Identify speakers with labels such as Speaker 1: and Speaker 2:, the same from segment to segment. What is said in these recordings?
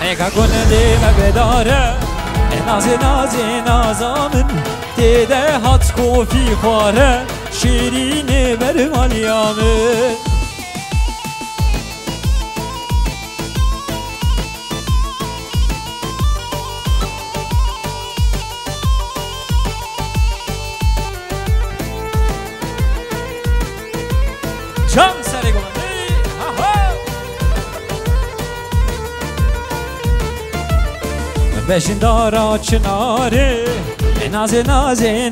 Speaker 1: ریگا گنده مبداره نازی نازامن دیده هات کوفی خواره شیرینی برم آلیامن جان سری گنده بشین دارا چناره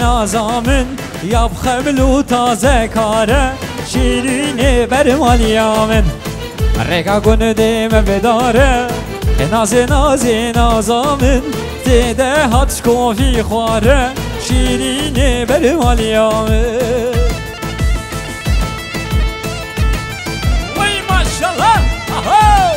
Speaker 1: نازامن یاب خملو تازه کاره شیرینه برم آلیامن ریگا گنده مبداره نازامن دیده هات کوفی خواره شیرینه برم آلیامن وی ماشالله اهو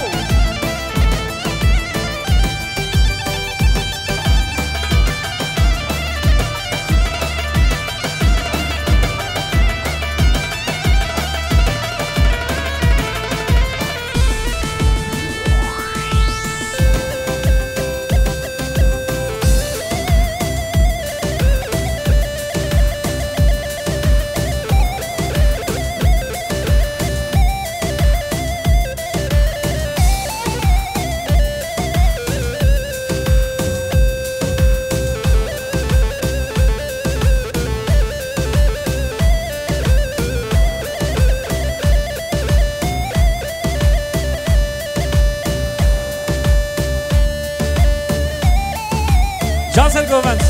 Speaker 1: جاسر گومند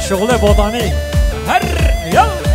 Speaker 1: شغل بودانی هر یل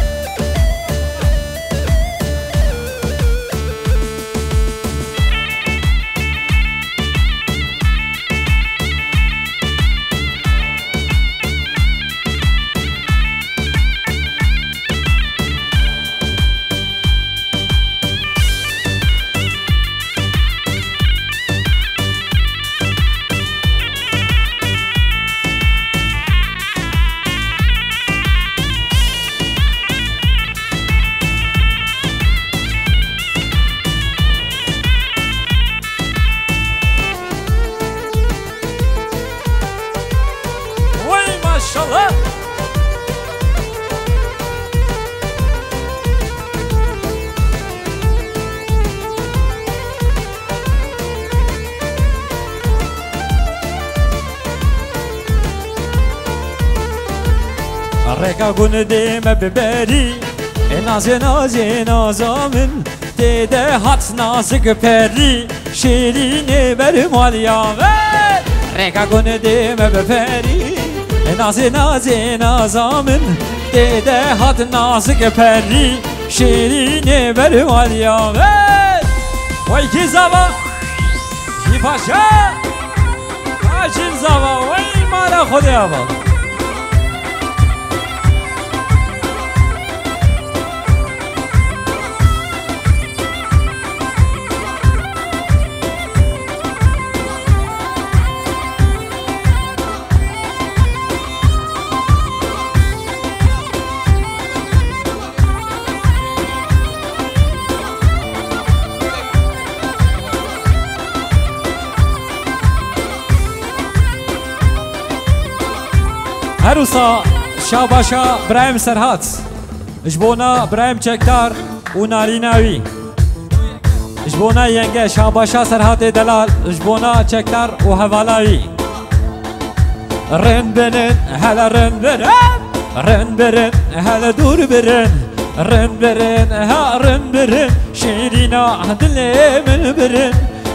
Speaker 1: ماشالله ریگا گنده مببری نازامن دیده هات نازک پری شیرینه برم آلیامن ریگا گنده مببری نازامن دیده هات نازک پری شیرینه برم آلیامن وی کی زبا کی پاشا آجین زبا وی مالا خودی آبا هروسا شاباشا برایم سرهات جبونا برایم چکدار و ناریناوی جبونا ینگه شاباشا سرهات دلال جبونا چکدار و حوالاوی رن برن هلا رن برن هلا دور برن رن برن ها رن برن شیرینا دل من برن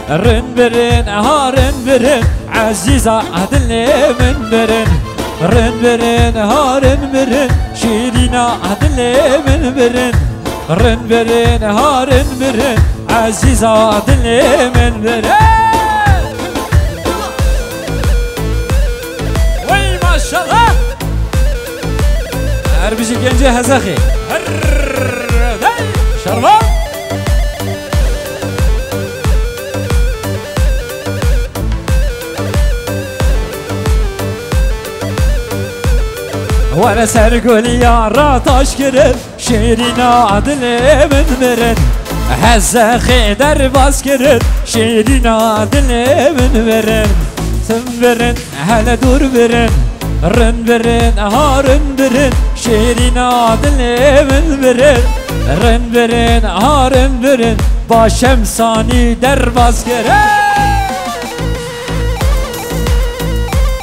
Speaker 1: رن برن ها رن برن عزیزا دل من برن رن برن ها رن برن شیرینا دل من برن رن برن ها رن برن عزیزا دل من برن وی ماشالله هر بیشی گنجه هزاخی هر شربا وانا سرقولي يا راتاش كرن شيرينا عدل من مرن هزخي درباز كرن شيرينا دل من برن سم برن هلا دور برن رن برن هارن برن شيرينا دل من برن رن برن هارن برن با شمسانی درباز كرن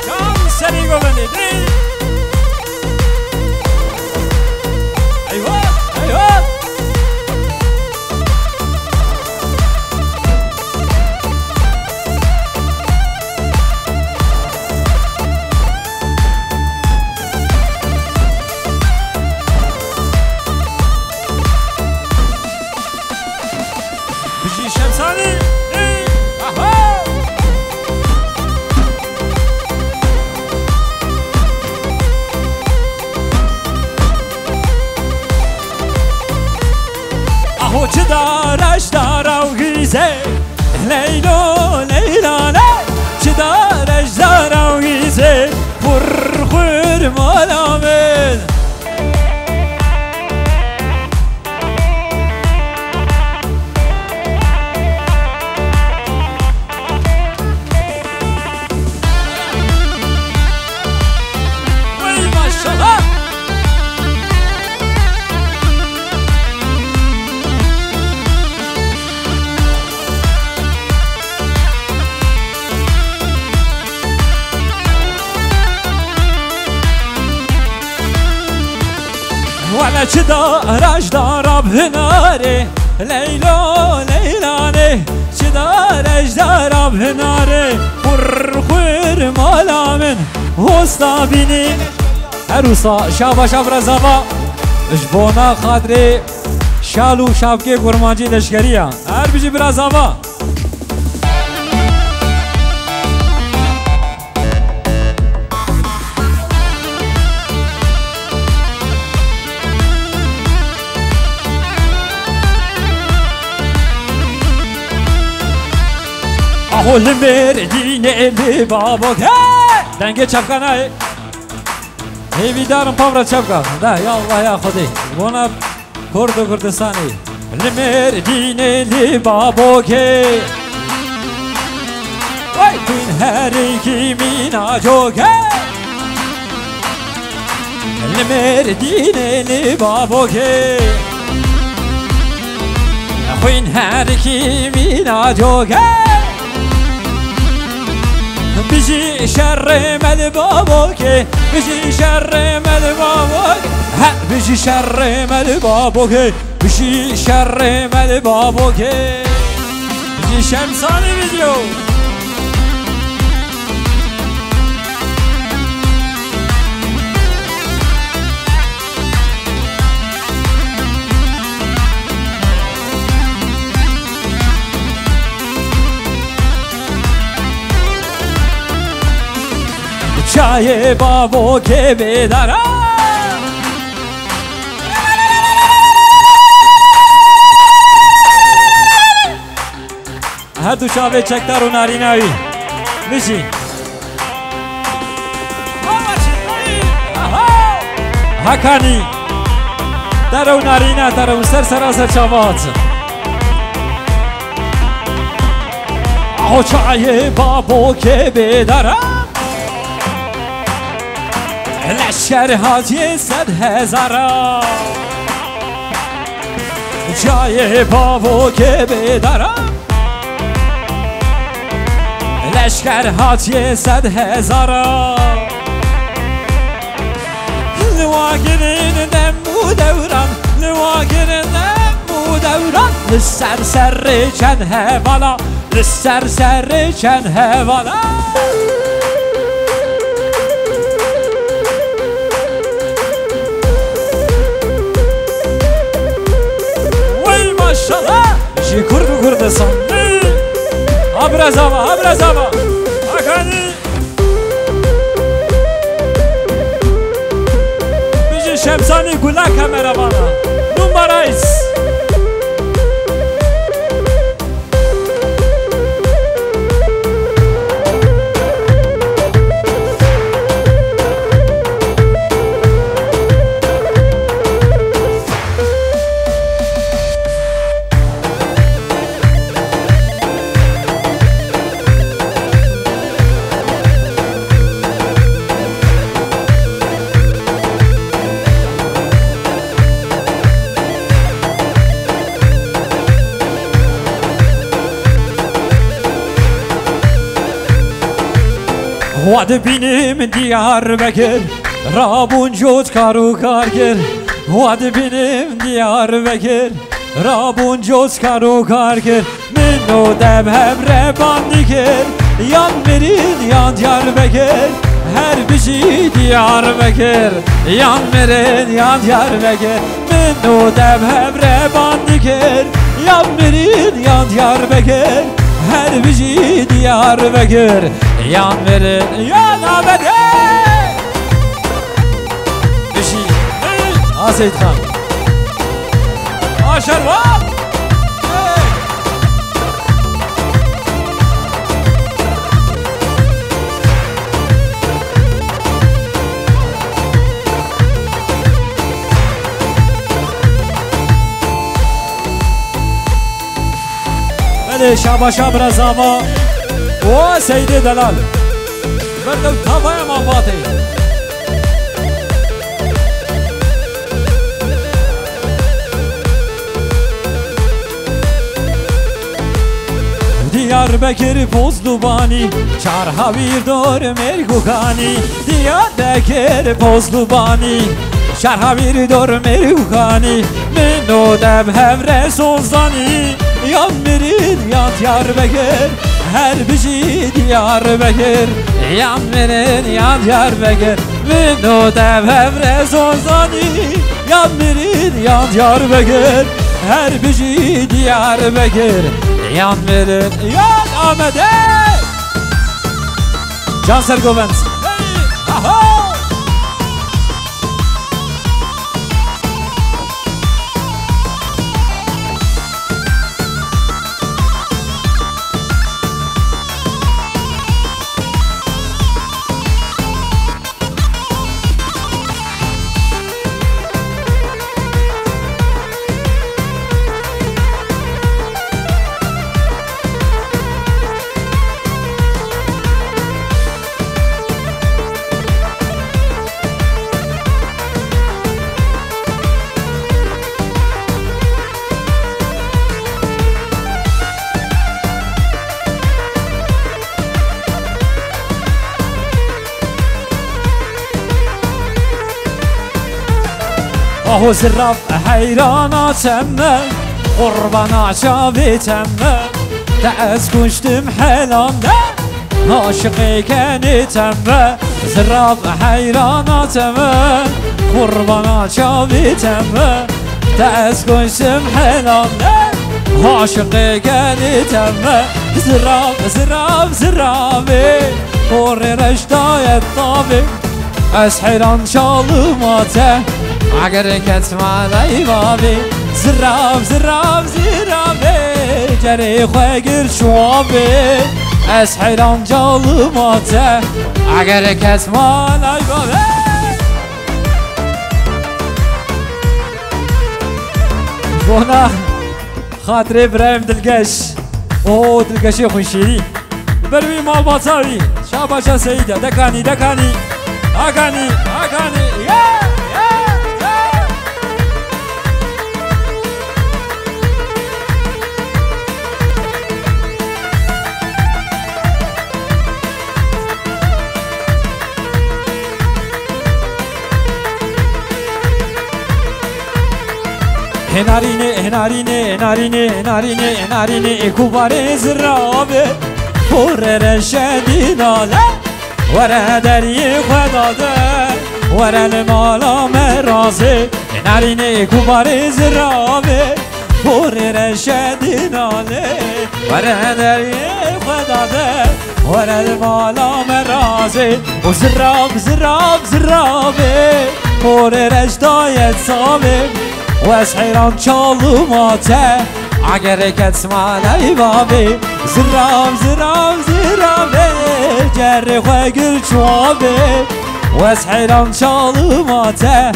Speaker 1: كم سري قبلي ايوه ايوه بجي شمساني اهو اهو چه دارش دارم گیزه لیلو لیلانه چه دارش دارم گیزه پر خور مالامن وانا چه دارش دارم هناره لیلا لیلانه چه دارش دارم هناره خور خور مالامن هستا بینی عروسا شابا شاب رزاوا اجبونا خاطره شالو شابکه گرمانجی لشکریه هر بیجی برزاوا اهو لمردینه لی بابا دنگه چپکن های هیوی دارم پاورا چپکن ده یا الله یا خودی گونا کرد و کردستانی لمردینه لی بابا که وای کن هری کی مینا جوگه لمردینه لی بابا که کن هری کی مینا جوگه بيجي شر مال بابوك بيجي شر مال بابوك ها بيجي شر مال بابوك بيجي شر مال بابوك بيجي شمساني فيديو چای بابو که بدارم هر دو چاوه چکتر و ناریناوی میشی هکانی در و نارینه در و سر سراسر چاوات آهو چای بابو که بدارم لشکر هاتی 100,000 جای بابو که بدارم لشکر هاتی 100,000 نواگرین نمو دوران نواگرین نمو دوران لسر سر چند هوالا لسر سر چند هوالا جی کرد و کردستان ابرزاوا ابرزاوا اکانی بیجی شمسانی گلا کامرامانا نمبرایز واد بینیم دیار بکر رابون جوت کارو کارگر واد بینیم دیار بکر رابون جوت کارو کارگر منو دب هبره باندی کر یان مرید یان دیار بکر هر بشی دیار بکر یان مرید یان دیار بکر منو دب هبره باندی کر یان مرید یان دیار بکر هر بشی دیار بکر یان مرید یان آمده بشی آسید خان آشروان شابا شاب رزاما و سید دلال بردم تابای ما باتی دیار بکر پوزلوبانی چار هاویر دور مرگوکانی دیار بکر پوزلوبانی چار هاویر دور مرگوکانی منو دب هفره سوزانی یان مرید یان دیار بکر هر بجی دیار بکر یان مرید یان دیار بکر منو دب هفره سوزانی یان مرید یان دیار بکر هر بجی دیار بکر یان مرید یان آمده جان سرگوبند آهو زراب حیرانا تمه قربانا چاوی تمه دعز کشتم حلانده عاشقی کنی تمه زراب حیرانا تمه قربانا چاوی تمه دعز کشتم حلانده عاشقی کنی تمه زراب زراب زرابی قر رشتای طابی از حیران شالوماته اگر کتمان ای بابی زراب زراب زرابی جری خوگر شوابی از حیران جالوماته اگر کتمان ای بابی بونا خاطر برایم دلگش او دلگشی خوشیری بروی مال بازاوی شاباشا سیده دکانی دکانی آگانی آگانی هنارینه هنارینه هنارینه هنارینه هنارینه کوباره زرابه پر رشدی ناله وره دری خداده وره المالا مرازه هنارینه کوباره زرابه پر رشدی ناله وره دری خداده وره المالا مرازه و زراب زراب زرابه پر رشدایت صابه و از حیران چالوماته اگر کتمان ای بابی زراب زراب زرابه جر خوگر چوابه و از حیران چالوماته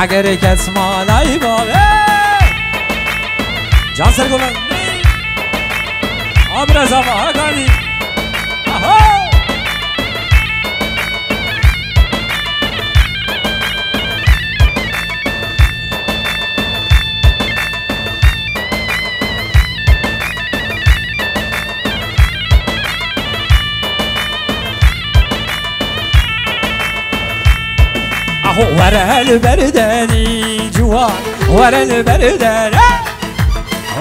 Speaker 1: اگر کتمان ای بابی جان سرگوبند آبرز آبا آگانی ورا البرداني جوان ورا البرداني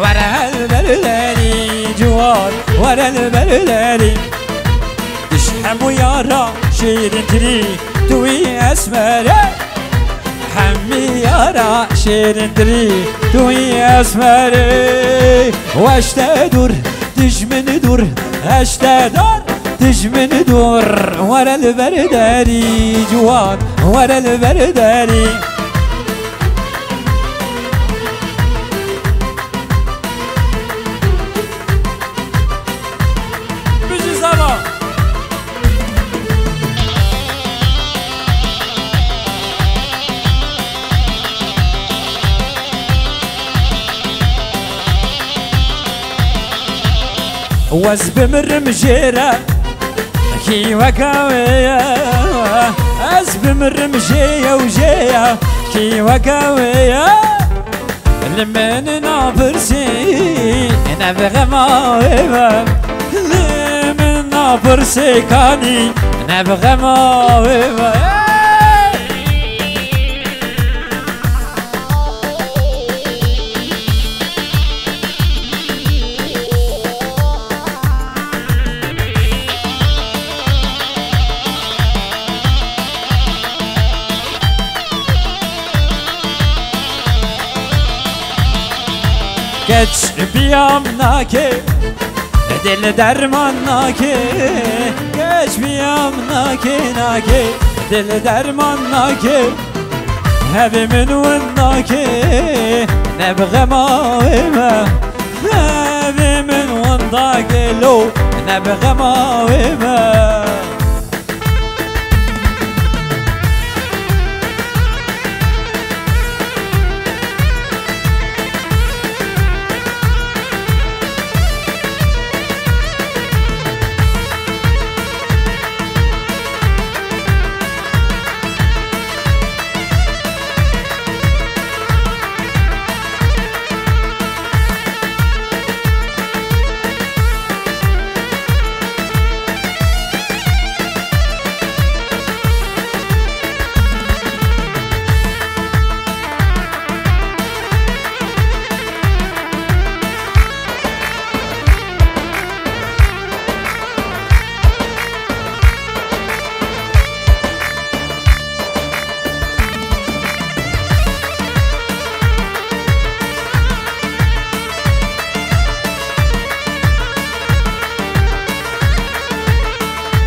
Speaker 1: ورا البرداني جوان ورا البرداني تشحم يارا شيرين تري توي اسمري حمي يارا شيرين تري توي اسمري واش تدور تجمن دور اش تدور تجمن دور ورا البرداني جوان ورا البرداني بيجي زمان وزب مر مجيرة كي وكاوية أزب مر مجية وجية كي وكاوية لمن نابرسي نبغى ماوية لمن نابرسي كاني نبغى ماوية Geç biyamnake dil dermannake Geç biyamnake nake dil dermannake Hevimin vannake nebghe mavime Hevimin vannake lo nebghe mavime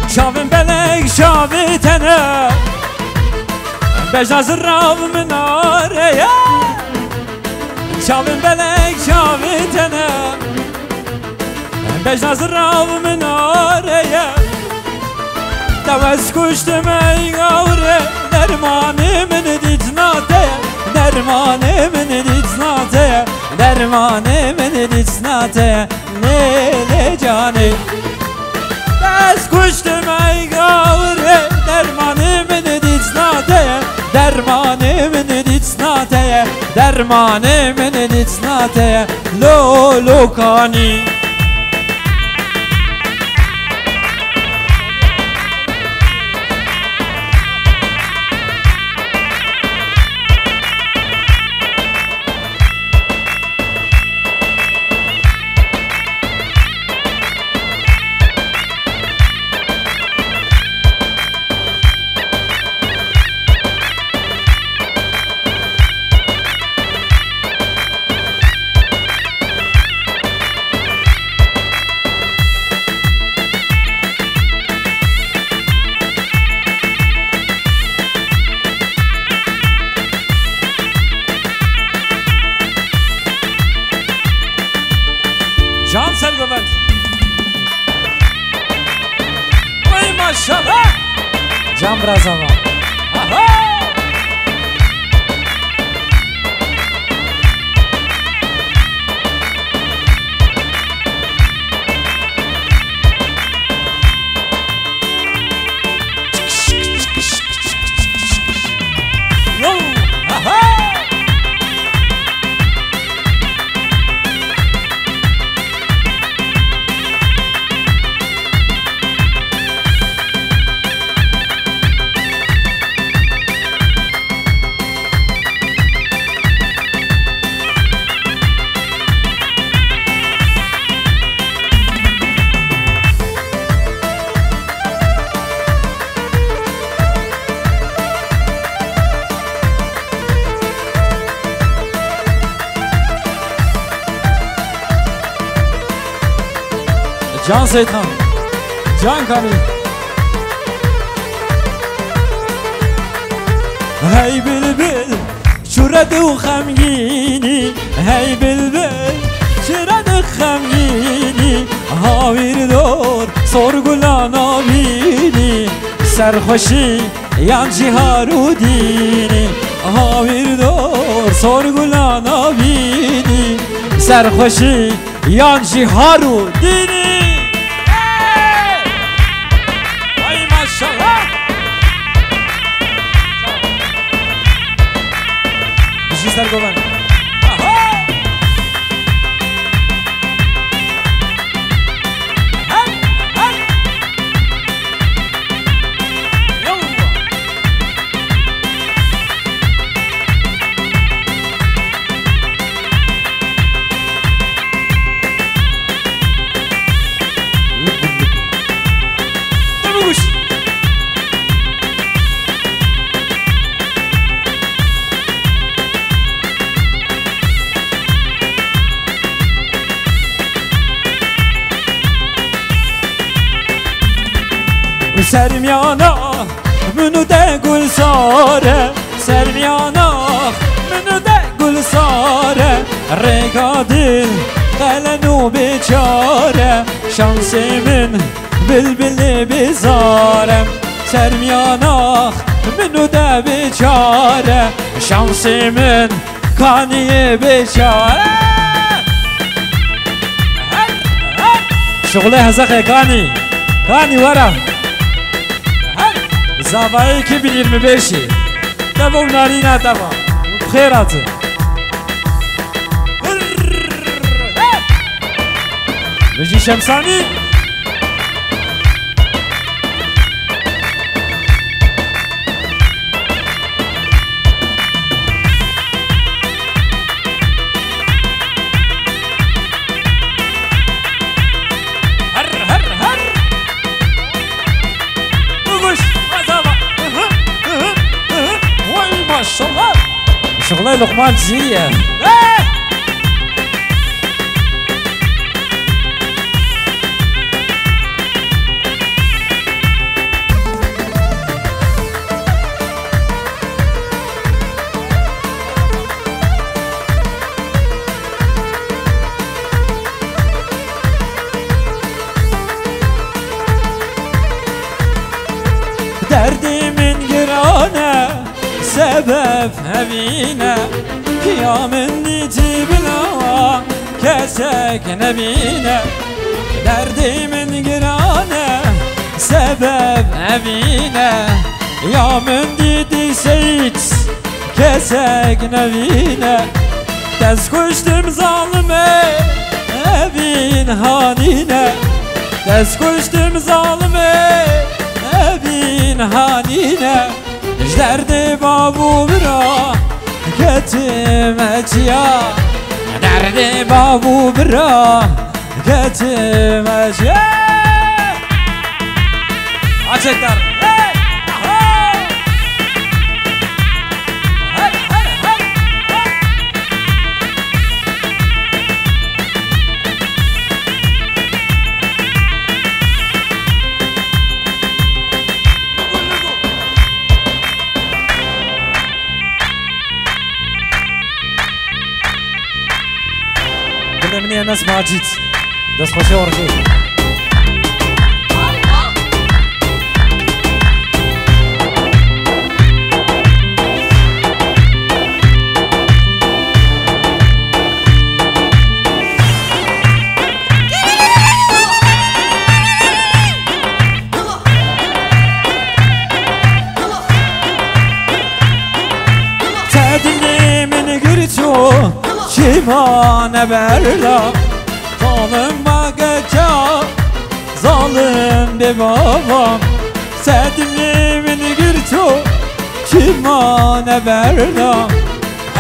Speaker 1: شافن بلك شافي تنا بجاز الراب من ناريا شافن بلك شافي تنا بجاز الراب من ناريا توز كشت مي غوري درماني من ديتناتي درماني من ديتناتي درماني من ديتناتي ليلي جاني از کشتم ای گاوره درمانه من دیتناته درمانه من دیتناته درمانه من دیتناته لو کانی جان سرگوبند وای ماشاءالله جان برازاوا جان سید خان جان کامی هی بلبل شرد و خمگینی هی بلبل شرد و خمگینی هاویر دور سرگلانا بینی سرخوشی یانجی هارو دینی هاویر دور سرگلانا بینی سرخوشی یانجی هارو دینی ای ماشاءالله بشی سرگوان سرمیانا منو ده گل ساره سرمیانا منو ده گل ساره رگا دل قلنو بیچاره شانس من بلبل بزارم سرمیانا منو ده بیچاره شانس من کانی بیچاره شغله هزخه کانی ورم زاویه 2025 دوام نارینه دوام خیراته بجی شمسانی شغله لقمان زیه derdimin girane sebep hevine Kıyamen nicibina kesek nebine derdimin girane sebep hevine Kıyamen didi seyit kesek nebine Tez koştum zalime evin hanine Tez koştum zalime evin hanine Derdi babu bira getirmeciya Derdi babu bira getirmeciya Açıklar مني ناس ما جيت داس خوشي ورجيت تدلي من قرتو Kimane berla Zalim bakacak Zalim bir babam Sedimlimin girtu Kimane berla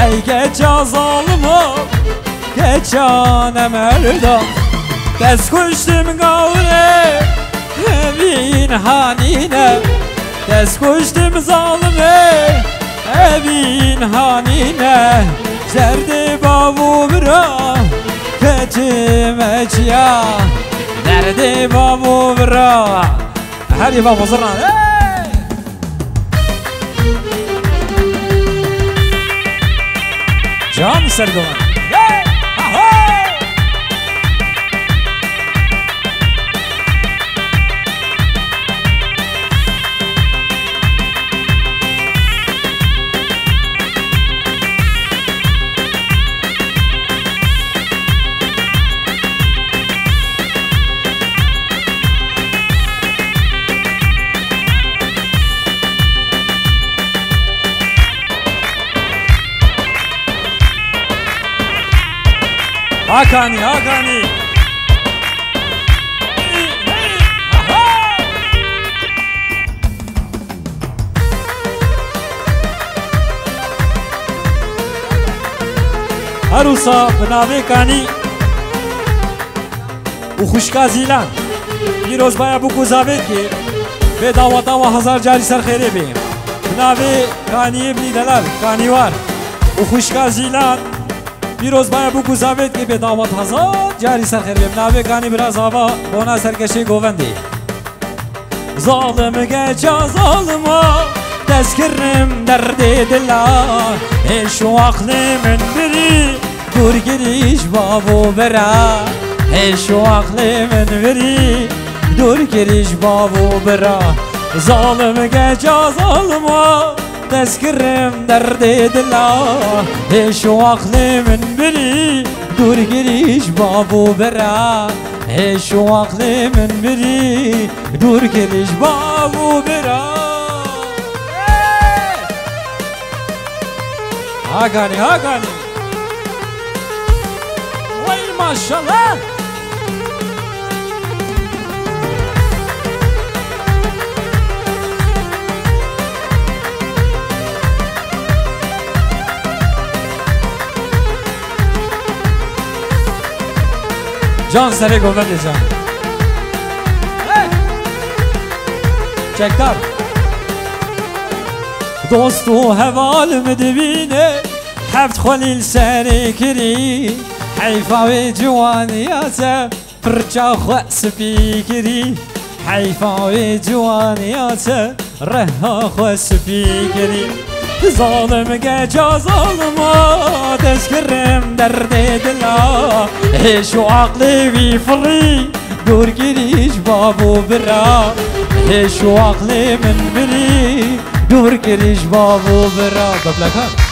Speaker 1: Ey geca zalima Geçane merda Dez kuştum gavre Evin hanine Dez kuştum zalime Evin hanine Zerdi babu bira مجيا دردي بابو برا هادي بابو زران جان سرگوان هاكاني هاكاني عروسا بناوی کانی و خوشکا زیلان پیروز باید بو گذابید که به دعوتا و هزار جاری سر خیره بیم بناوی کانی ابنی دلال کانیوار و خوشکا زیلان پیروز باید بو گذابید که به دعوت هزار جاری سر خیره بیم بناوی کانی براز آبا بونا سرکشی گووندی ظالم گجا ظالما تذكرم درد دلا ايش عقلي من بري دور گریش بابو برا ايش عقلي من بري دور گریش بابو برا ظالم گجا ظالما تذكرم درد دلا ايش عقلي من بري دور گریش بابو برا ايش عقلي من بري دور گریش بابو برا هاگانی هاگانی وای ماشاءالله جان سری گوونده جان چکتر دوستو هوال مدبینه حفت خلیل سری کری حیفاوی جوانیاته پرچا خواه سپی کری حیفاوی جوانیاته رها خواه سپی کری ظالم گجا ظالما تذكرم درد دلا ايش عقلي بيفري دور گریش بابو برا ايش عقلي من بري دور گریش بابو برا ببلکان